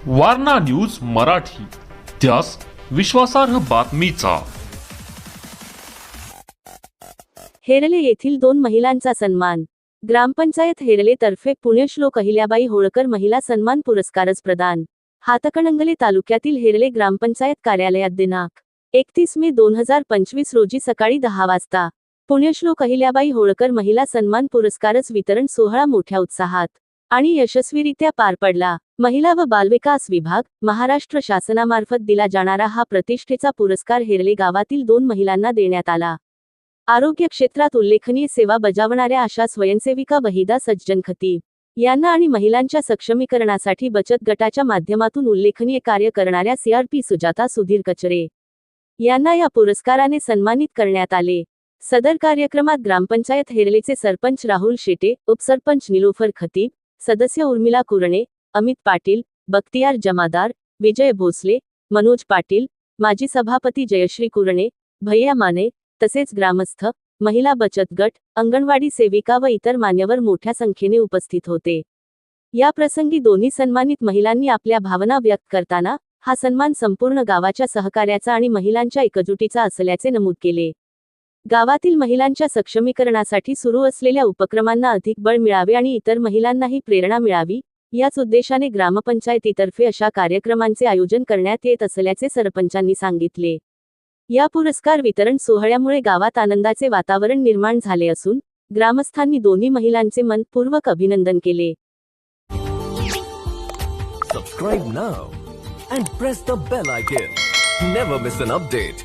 Warna news Marathi, त्यास विश्वासार्ह बातमीचा। हेरले येथील 2 महिलांचा सन्मान। ग्रामपंचायत हेरले तर्फे पुण्यश्लोक अहिल्याबाई होळकर महिला सन्मान पुरस्कारच प्रदान। हातकणंगले तालुक्यातील हेरले ग्रामपंचायत कार्यालयात दिनांक 31 मे 2025 रोजी सकाळी 10 वाजता पुण्यश्लोक अहिल्याबाई होळकर महिला सन्मान पुरस्कारच वितरण सोहळा मोठ्या उत्साहात आणि यशस्वीरित्या पार पडला। महिला व बालविकास विभाग, महाराष्ट्र शासनामार्फत दिला जाणारा हा प्रतिष्ठेचा पुरस्कार हेरले गावातील 2 महिलांना देण्यात आला। आरोग्य क्षेत्रात उल्लेखनीय सेवा बजावणाऱ्या आशा स्वयंसेविका वहिदा सज्जन खतीब यांना आणि महिलांच्या सक्षमीकरणासाठी बचत गटाच्या माध्यमातून उल्लेखनीय कार्य करणाऱ्या CRP सुजाता सुधीर कचरे यांना या पुरस्काराने सन्मानित करण्यात आले। सदर कार्यक्रमात ग्रामपंचायत हेरलेचे सरपंच राहुल शेटे, उपसरपंच निलोफर खतीब, सदस्य उर्मिला कुरणे, अमित पाटील, बख्तियार जमादार, विजय भोसले, मनोज पाटील, माजी सभापती जयश्री कुरणे, भैया माने तसेच ग्रामस्थ, महिला बचत गट, अंगणवाडी सेविका व इतर मान्यवर मोठ्या संख्येने उपस्थित होते। या प्रसंगी दोन्ही सन्मानित महिलांनी आपल्या भावना व्यक्त करताना हा सन्मान संपूर्ण गावाच्या सहकार्याचा आणि महिलांच्या एकजुटीचा असल्याचे नमूद केले। गावातील महिलांच्या सक्षमीकरणासाठी सुरू असलेल्या उपक्रमांना अधिक बळ मिळावे आणि इतर महिलांनाही प्रेरणा मिळावी, याच उद्देशाने ग्रामपंचायतीतर्फे अशा कार्यक्रमांचे आयोजन करण्यात येत असल्याचे सरपंचांनी सांगितले। या पुरस्कार वितरण सोहळ्यामुळे गावात आनंदाचे वातावरण निर्माण झाले असून ग्रामस्थांनी दोन्ही महिलांचे मनपूर्वक अभिनंदन केले। Subscribe now and press the bell icon. Never miss an update.